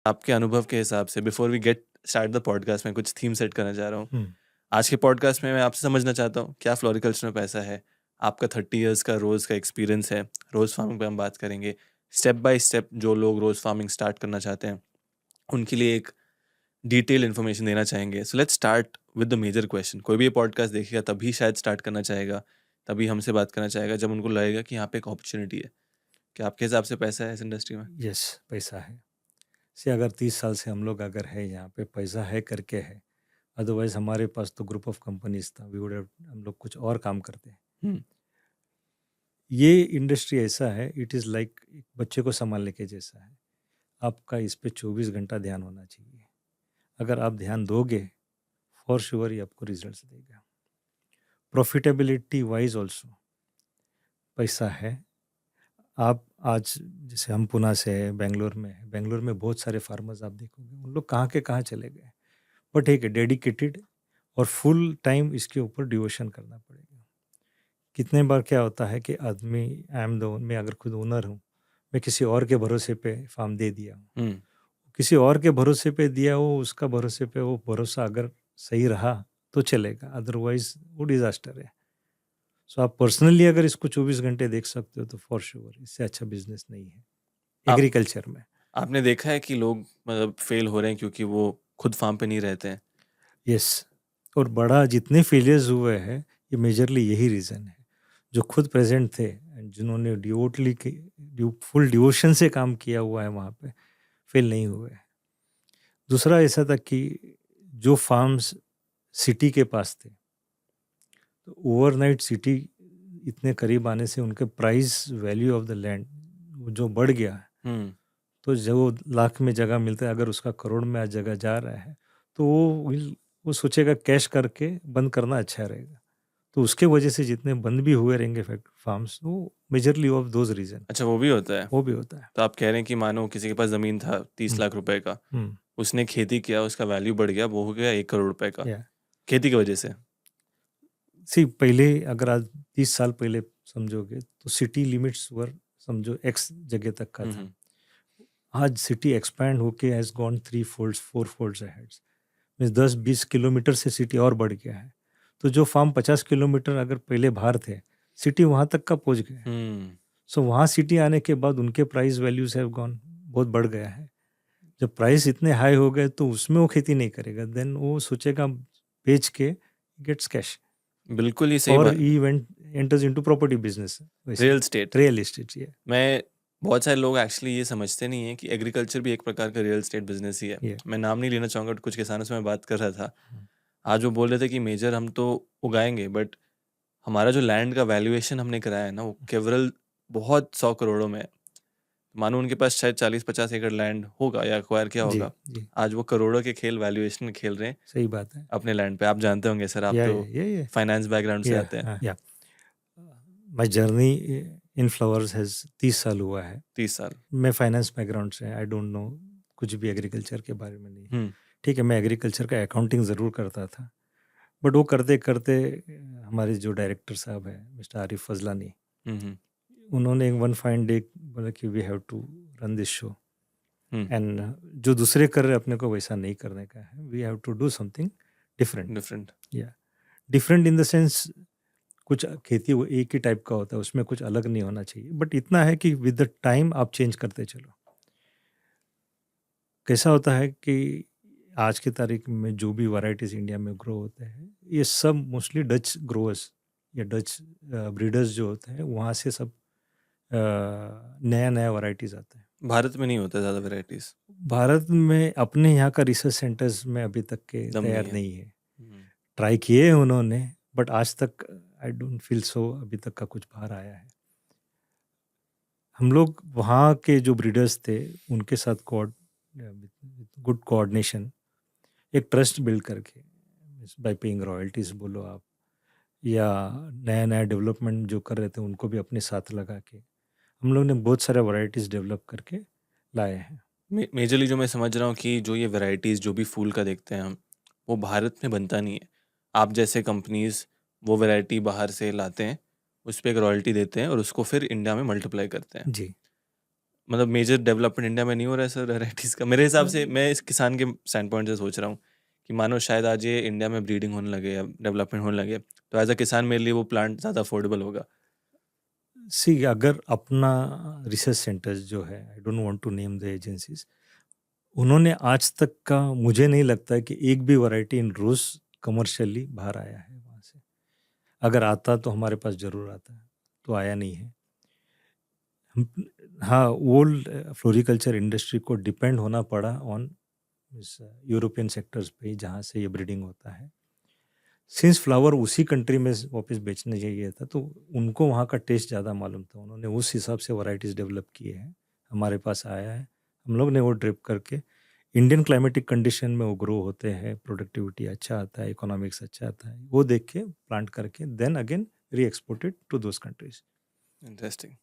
आपके अनुभव के हिसाब से before we get start the podcast में कुछ थीम सेट करना चाह रहा हूँ। हुँ। आज के पॉडकास्ट में मैं आपसे समझना चाहता हूँ क्या फ्लोरिकल्चर में पैसा है। आपका 30 इयर्स का रोज़ का एक्सपीरियंस है। रोज़ फार्मिंग पे हम बात करेंगे। स्टेप बाय स्टेप जो लोग रोज़ फार्मिंग स्टार्ट करना चाहते हैं उनके लिए एक डिटेल इन्फॉर्मेशन देना चाहेंगे। So let's start with the major question. कोई भी ये पॉडकास्ट देखेगा तभी शायद स्टार्ट करना चाहेगा, तभी हमसे बात करना चाहेगा जब उनको लगेगा कि यहाँ पे एक अपॉर्चुनिटी है। क्या आपके हिसाब से पैसा है इस इंडस्ट्री में? यस, पैसा है। से अगर 30 साल से हम लोग अगर है यहाँ पे पैसा है करके है, अदरवाइज़ हमारे पास तो ग्रुप ऑफ कंपनीज़ था, वी वुड हैव हम लोग कुछ और काम करते हैं। हुँ, ये इंडस्ट्री ऐसा है, इट इज़ लाइक एक बच्चे को सँभालने के जैसा है। आपका इस पे 24 घंटा ध्यान होना चाहिए। अगर आप ध्यान दोगे, फॉर श्योर ये आपको रिज़ल्ट्स देगा। प्रॉफ़िटेबिलिटी वाइज़ ऑल्सो पैसा है। आप आज जैसे हम पुणे से हैं, बैंगलोर में हैं, बैंगलोर में बहुत सारे फार्मर्स आप देखोगे, उन लोग कहाँ के कहाँ चले गए। बट एक डेडिकेटेड और फुल टाइम इसके ऊपर डिवोशन करना पड़ेगा। कितने बार क्या होता है कि आदमी आई एम द मैं अगर खुद ओनर हूँ, मैं किसी और के भरोसे पे फार्म दे दिया हूँ। हुँ। किसी और के भरोसे पे दिया हो, उसका भरोसे पे वो भरोसा अगर सही रहा तो चलेगा, अदरवाइज़ वो डिज़ास्टर है। सो आप पर्सनली अगर इसको 24 घंटे देख सकते हो तो फॉर श्योर इससे अच्छा बिज़नेस नहीं है, आप एग्रीकल्चर में। आपने देखा है कि लोग मतलब फेल हो रहे हैं क्योंकि वो खुद फार्म पे नहीं रहते हैं। यस, और बड़ा जितने फेलियर्स हुए हैं, ये मेजरली यही रीज़न है। जो खुद प्रेज़ेंट थे एंड जिन्होंने डिवोटली के फुल डिवोशन से काम किया हुआ है वहाँ पे, फेल नहीं हुए हैं। दूसरा ऐसा था कि जो फार्म्स सिटी के पास थे, तो ओवरनाइट सिटी इतने करीब आने से उनके price value of the land वो जो बढ़ गया है, हुँ, तो जो लाख में जगह मिलता है अगर उसका करोड़ में आज जगह जा रहा है, तो वो सोचेगा कैश करके बंद करना अच्छा रहेगा। तो उसके वजह से जितने बंद भी हुए रहेंगे फैक्ट फार्म्स, वो मेजरली ऑफ दोज़ रीज़न, अच्छा वो भी होता है। वो भी होता है। तो आप कह रहे हैं कि मानो किसी के पास ज़मीन था 30 हुँ, लाख रुपए का, हुँ, उसने खेती किया, उसका वैल्यू बढ़ गया, वो हो गया 1 करोड़ रुपए का, या खेती की वजह से। सी पहले अगर आज 30 साल पहले समझोगे तो सिटी लिमिट्स वर समझो एक्स जगह तक का हुँ, था। हुँ, आज सिटी एक्सपैंड होके has gone 3 folds 4 folds ahead. Means 10-20 kilometre से सिटी और बढ़ गया है। तो जो फार्म 50 किलोमीटर अगर पहले बाहर थे, सिटी वहाँ तक का पहुँच गए। हुँ, सो वहाँ सिटी आने के बाद उनके प्राइस वैल्यूज़ हैव गॉन बहुत बढ़ गया है। जब प्राइस इतने हाई हो गए तो उसमें वो खेती नहीं करेगा, देन वो सोचेगा बेच के गेट्स कैश बिल्कुल ही सही और बात। He went enters into property business वैसे, रियल एस्टेट। रियल एस्टेट ये मैं बहुत सारे लोग एक्चुअली ये समझते नहीं हैं कि एग्रीकल्चर भी एक प्रकार का रियल एस्टेट बिज़नेस ही है। ये मैं नाम नहीं लेना चाहूँगा, बट कुछ किसानों से मैं बात कर रहा था। हुँ, आज वो बोल रहे थे कि मेजर हम तो उगाएँगे, बट हमारा जो लैंड का वैल्यूएशन हमने कराया है ना, वो केवल बहुत 100 करोड़ों में है। मानो उनके पास शायद 40-50 एकड़ लैंड होगा या एक्वायर किया जी, होगा। जी, आज वो करोड़ों के खेल वैल्यूएशन में खेल रहे हैं सही बात है। अपने लैंड पे। आप जानते होंगे सर, आप या तो ये फाइनेंस बैकग्राउंड से या आते हैं। हाँ, या my journey in flowers has 30 साल हुआ है। 30 साल। मैं फाइनेंस बैकग्राउंड से आई डोंट नो कुछ भी एग्रीकल्चर के बारे में नहीं। हुँ, ठीक है, मैं एग्रीकल्चर का अकाउंटिंग ज़रूर करता था, बट वो करते-करते हमारे जो डायरेक्टर साहब हैं, मिस्टर आरिफ फज़लानी, हुँ, हुँ, उन्होंने वन फाइन डे बोला कि we have to run this show हुँ, एंड जो दूसरे कर रहे हैं अपने को वैसा नहीं करने का है। We have to do something different. Different. या डिफरेंट इन द सेंस कुछ खेती वो एक ही टाइप का होता है, उसमें कुछ अलग नहीं होना चाहिए। बट इतना है कि विद द टाइम आप चेंज करते चलो। कैसा होता है कि आज की तारीख में जो भी वैराइटीज़ इंडिया में ग्रो होते हैं, ये सब मोस्टली डच ग्रोअर्स या डच ब्रीडर्स जो होते हैं, वहाँ से सब नया-नया वैराइटीज़ आता है। भारत में नहीं होता ज़्यादा वैराइटीज़, भारत में अपने यहाँ का रिसर्च सेंटर्स में अभी तक के दम नहीं तैयार है। नहीं है। हुँ, ट्राई किए हैं उन्होंने, बट आज तक आई डोंट फील सो अभी तक का कुछ बाहर आया है। हम लोग वहाँ के जो ब्रीडर्स थे, उनके साथ गुड कोऑर्डिनेशन, एक ट्रस्ट बिल्ड करके बाय पेइंग रॉयल्टीज़ बोलो आप, या नया-नया डेवलपमेंट जो कर रहे थे उनको भी अपने साथ लगा के, हम लोग ने बहुत सारे वैराइटीज़ डेवलप करके लाए हैं। मेजरली जो मैं समझ रहा हूँ कि जो ये वैराइटीज़ जो भी फूल का देखते हैं हम, वो भारत में बनता नहीं है। आप जैसे कंपनीज़ वो वैराइटी बाहर से लाते हैं, उस पे एक रॉयल्टी देते हैं और उसको फिर इंडिया में मल्टीप्लाई करते हैं। जी, मतलब मेजर डेवलपमेंट इंडिया में नहीं हो रहा है सर वैराइटीज़ का? मेरे हिसाब से अ, मैं इस किसान के स्टैंड पॉइंट से सोच रहा हूँ कि मानो शायद आज ये इंडिया में ब्रीडिंग होने लगे या डेवलपमेंट होने लगे, तो एज़ अ किसान मेरे लिए वो प्लांट ज़्यादा अफोर्डेबल होगा। सी अगर अपना रिसर्च सेंटर्स जो है, I don't want to name the agencies, उन्होंने आज तक का मुझे नहीं लगता है कि एक भी वैरायटी इन रोज कमर्शियली बाहर आया है वहाँ से। अगर आता तो हमारे पास ज़रूर आता है, तो आया नहीं है। हम हाँ, ओल्ड फ्लोरिकल्चर इंडस्ट्री को डिपेंड होना पड़ा ऑन इस यूरोपियन सेक्टर्स पे जहाँ से ये ब्रीडिंग होता है। सिंस फ्लावर उसी कंट्री में वापस बेचने चाहिए था, तो उनको वहाँ का टेस्ट ज़्यादा मालूम था। उन्होंने उस हिसाब से वैराइटीज़ डेवलप किए हैं, हमारे पास आया है। हम लोग ने वो ड्रिप करके इंडियन क्लाइमेटिक कंडीशन में वो ग्रो होते हैं, प्रोडक्टिविटी अच्छा आता है, इकोनॉमिक्स अच्छा आता है। वो देख के प्लांट करके then again re exported to those countries. Interesting.